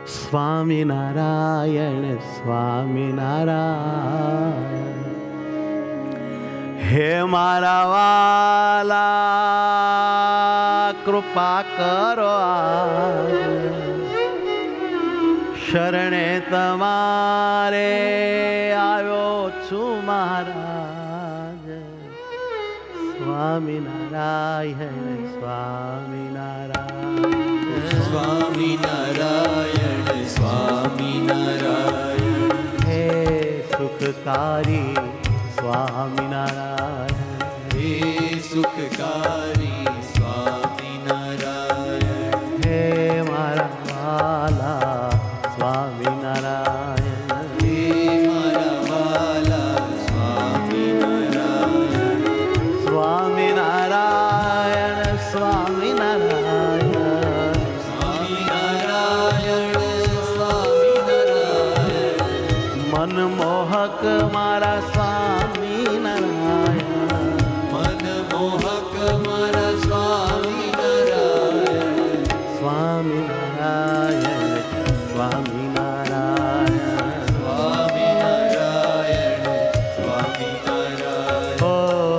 સ્વામિનારાયણ સ્વામિનારાયણ. હે મારા વાલા કૃપા કરો શરણે તમારે આવ્યો છું મહારાજ. સ્વામિનારાયણ સ્વામિનારાયણ. સ્વામિનારાયણ સ્વામિનારાયણ. હે સુખકારી સ્વામિનારાયણ. હે સુખકારી સ્વામિનારાયણ. હે મારા વાલા સ્વામિનારાયણ. હે મારા વાલા સ્વામિનારાયણ. સ્વામિનારાયણ સ્વામિનારાયણ. મનમોહક મારા સ્વામિનારાયણ. મનમોહક મારા સ્વામિનારાયણ. સ્વામિનારાયણ સ્વામિનારાયણ. સ્વામિનારાયણ સ્વામિનારાયણ. ઓ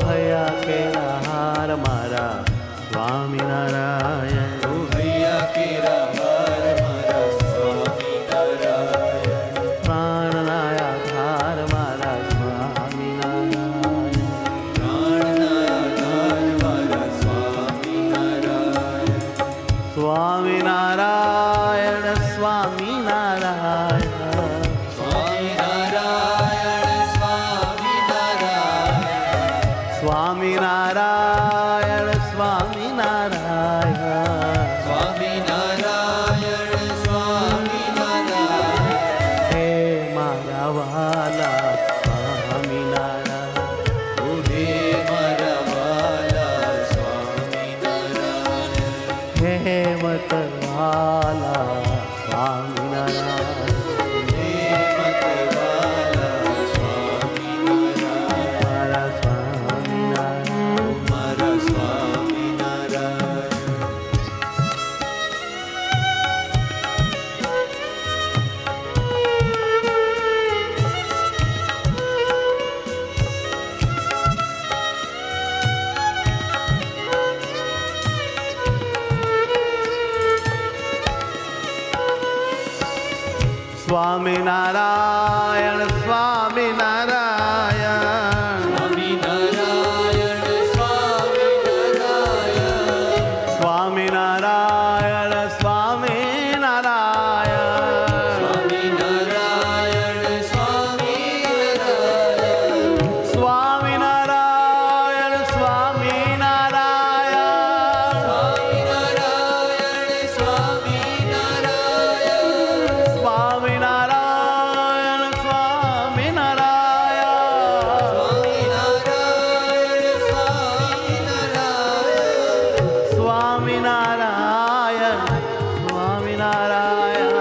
હૈયા કેરા હાર મારા સ્વામિનારાયણ. ઓ હૈયા કેરા હાર મારા સ્વામિનારાયણ. પ્રાણના આધાર મારા સ્વામિનારાયણ. પ્રાણના આધાર મારા સ્વામિનારાયણ. સ્વામિનારાયણ સ્વામિનારાયણ. સ્વામિનારાયણ સ્વામિનારાયણ. સ્વામિનારાયણ સ્વામિનારાયણ. સ્વામિનારાયણ સ્વામિનારાયણ. હે મારા વાલા સ્વામિનારાયણ. ઓ હે મારા વાલા સ્વામિનારાયણ. હે મત વાલા સ્વામિનારાયણ. હે મતવાલા સ્વામિનારાયણ. મારા સ્વામિનારાયણ. મારા સ્વામિનારાયણ. સ્વામિનારાયણ સ્વામિનારાયણ. સ્વામિનારાયણ સ્વામિનારાયણ. સ્વામિનારાયણ સ્વામિનારાયણ. સ્વામિનારાયણ સ્વામિનારાયણ. સ્વામિનારાયણ સ્વામિનારાયણ. સ્વામિનારાયણ સ્વામિનારાયણ. સ્વામિનારાયણ સ્વામિનારાયણ. સ્વામિનારાયણ સ્વામિનારાયણ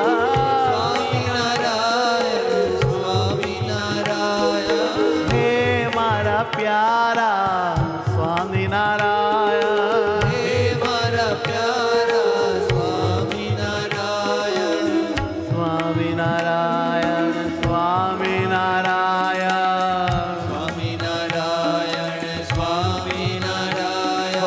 સ્વામિનારાયણ. સ્વામિનારાયણ. હે મારા પ્યારા સ્વામિનારાયણ. હે મારા પ્યારા સ્વામિનારાયણ. સ્વામિનારાયણ સ્વામિનારાયણ. સ્વામિનારાયણ સ્વામિનારાયણ. ઓ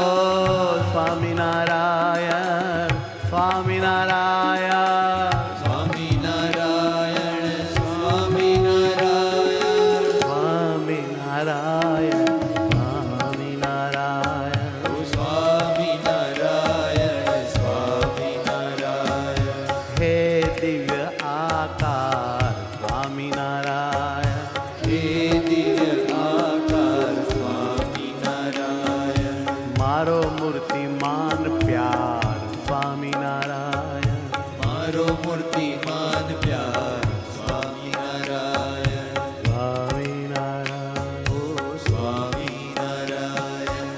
સ્વામિનારાયણ સ્વામિનારાયણ. સ્વામિનારાયણ સ્વામિનારાયણ. સ્વામિનારાયણ સ્વામિનારાયણ. ઓ સ્વામિનારાયણ સ્વામિનારાયણ. હે દિવ્ય આકાર સ્વામિનારાયણ. હે દિવ્ય આકાર સ્વામિનારાયણ. મારો મૂર્તિમાન પ્યાર સ્વામિનારાયણ. મારો મૂર્તિમાન પ્યાર સ્વામિનારાયણ. સ્વામિનારાયણ. ઓ સ્વામિનારાયણ.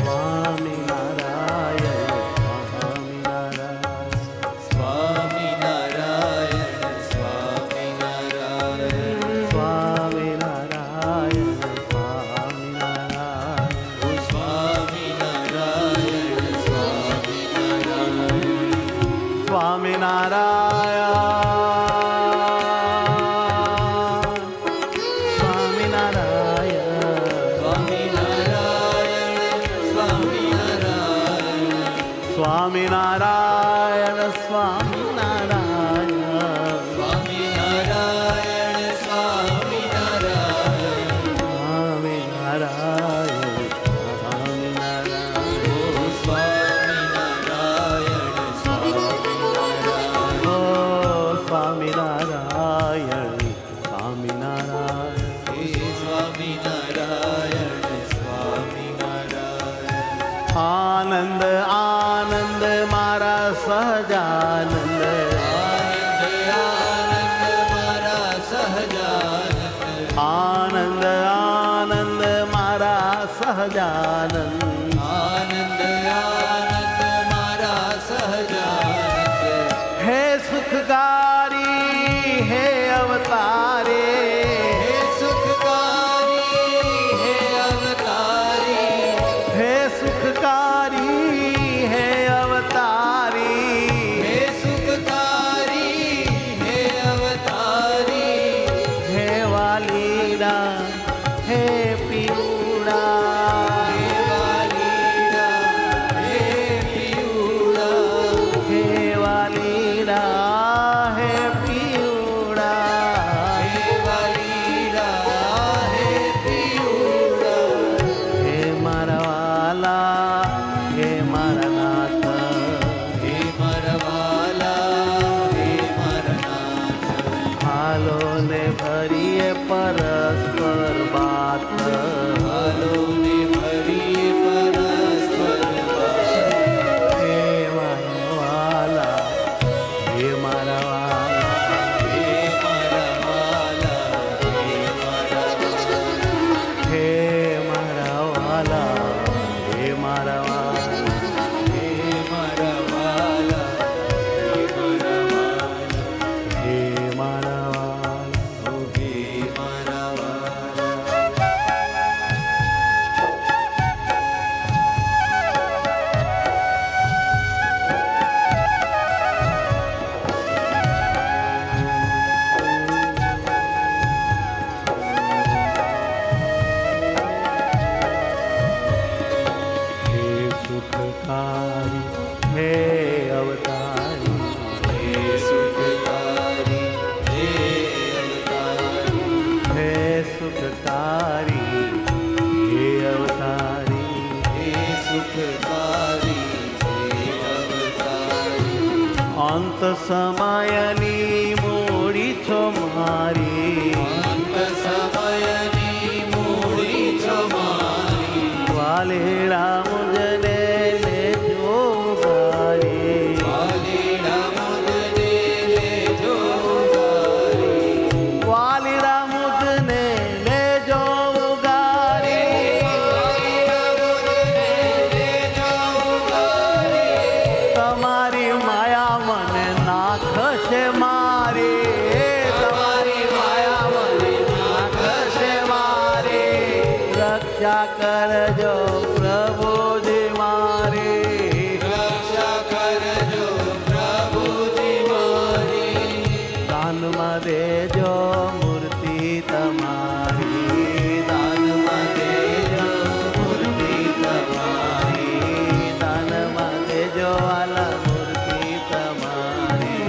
સ્વામિનારાયણ સ્વામિનારાયણ સ્વામિનારાયણ સ્વામિનારાયણ સ્વામિનારાયણ સ્વામિનારાયણ સ્વામિનારાયણ સ્વામિનારાયણ ઓ સ્વામિનારાયણ સ્વામિનારાયણ હે સ્વામિનારાયણ સ્વામિનારાયણ આનંદ આનંદ મારા સહજાનંદ આનંદ આનંદ મારા સહજાનંદ આનંદ આનંદ મારા સહજાનંદ આનંદ આનંદ મારા સહજાનંદ હે સુખકારી હે અવતારે હે સુખકારી હે અવતારી હે સુખકારી હે અવતારી હે સુખકારી હે અવતારી હે વાલીડા હે પીવડા હે વાલીડા હે પીવડા હે વાલીડા હે પીવડા હે વાલીડા હે પીવડા હે મારા વાલા હે મારા નાથ હે મારા વાલા હે મારા નાથ હાલો ને ભરીએ પરસ્પર બાત હાલો ને ભરીએ પરસ્પર વાત. હે મારા વાલા હે મારા વાલા હે મારા વાલા હે મારા વાલા હે મારા વાલા હે મારા વાલા હે મારા વાલા હે મારા વાલા હે મારા વાલા ઓ હે મારા વાલા હે સુખકારી હે અવતારી હે સુખકારી હે અવતારી હે સુખકારી હે અવતારી હે સુખકારી હે અવતારી અંત સમયની મૂડી છો મારી અંત સમયની મૂડી છો મારી વાલેડા મુજને લેજો ગારી વાલીડા મુજને લેજો ગારી વાલીડા મુજને લેજો ગારી વાલીડા મુજને લેજો ગારી તમારી માયા મને નાખશે મારી તમારી માયા મને નાખશે મારી રક્ષા કરજો પ્રભુજી મારી રક્ષા કરજો પ્રભુજી મારી દાનમાં દેજો મૂર્તિ તમારી દાનમાં દેજો મૂર્તિ તમારી દાનમાં દેજો વાલા મૂર્તિ તમારી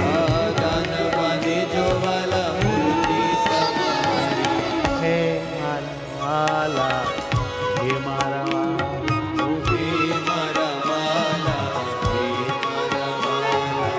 દાનમાં દેજો વાલા મૂર્તિ તમારી હે મારા વાલા હે મારા વાલા હે મારા વાલા હે મારા વાલા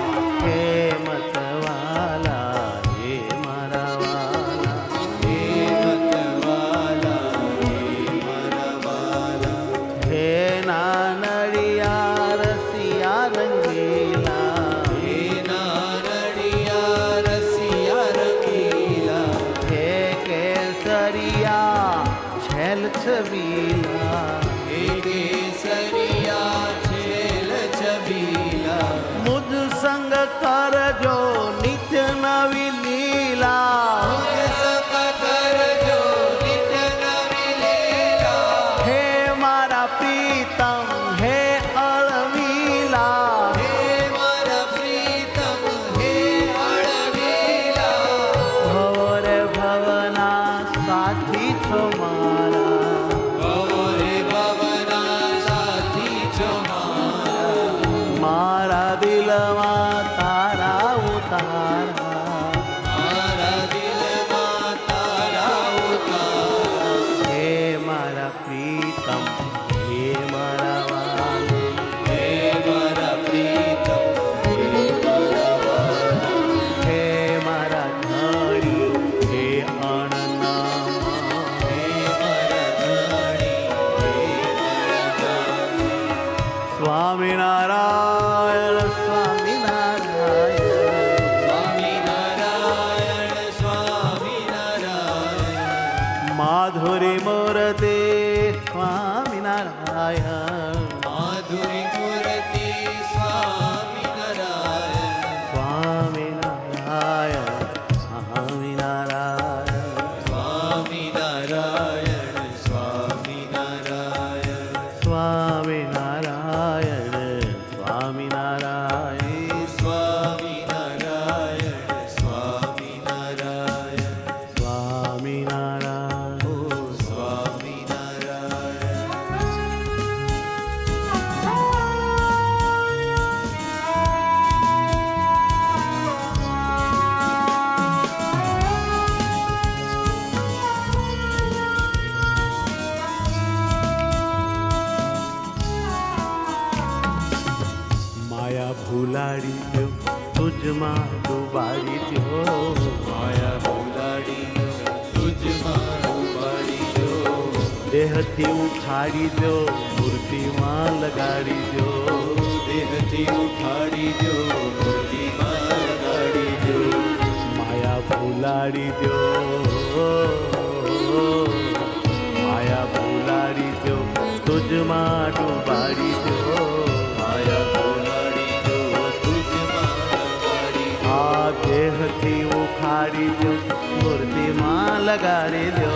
હે મતવાલા હે મારા વાલા હે મતવાલા હે મારા વાલા હે નાનડિયા રસિયા રંગીલા હે નારણિયા રસિયા રંગીલા હે કેસરિયા છેલ છબીલા હે કેસરિયા છેલ છબીલા મુજ સંગ કરજો નિત્ય નવી લીલા સક કરજો નિત્ય નવી લીલા હે મારા પ્રીતમ હે અળવીલા હે મારા પ્રીતમ હે અળવીલા ભવર ભવના સાથી છો મારા ભવરે ભવના સાથી છો મારા જયતિ સ્વામિનારાયણ સ્વામિનારાયણ સ્વામિનારાયણ સ્વામિનારાયણ સ્વામિનારાયણ સ્વામિનારાયણ સ્વામિનારાયણ સ્વામિનારાયણ સ્વામિનારાયણ સ્વામિનારાયણ ઓ સ્વામિનારાયણ માયા ભૂલાડી દો તુજમાં ડૂબાડી દો માયા ભૂલાડી તુજમાં ઉપાડી દો દેહથી ઉખાડી દો મૂર્તિમાં લગાડી દો દેહથી ઉઠાડી દો મૂર્તિમાં લગાડી દો માયા ભૂલાડી દો માયા ભૂલાડી દો તુજમાં ડૂબાડી દો માયા ભૂલાડી દો તુજમાં લગાડી દો આ દેહથી ઉખાડી દો મૂર્તિમાં લગાડી દો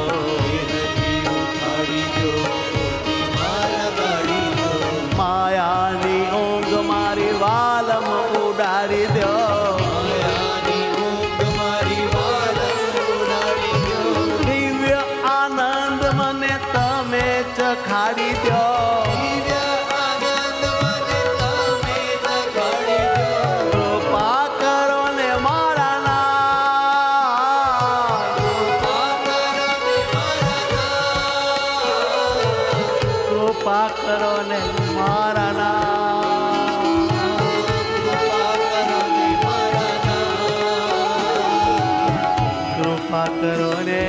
દેહથી ઉઠાડી દો મૂર્તિમાં લગાડી દો માયાની ઊંઘ મારી વાલમ ઉડાડી દો માયાની ઊંઘ મારી વાલમ ઉડાડી દો દિવ્ય આનંદ મને તમે ચખાડી દો દિવ્ય આનંદ મને તમે જગાડી દો કૃપા કરો ને મારા નાથ કૃપા કરો ને મારા કૃપા કરો ને મારા નાથ કૃપા કરો ને મારા કૃપા કરો ને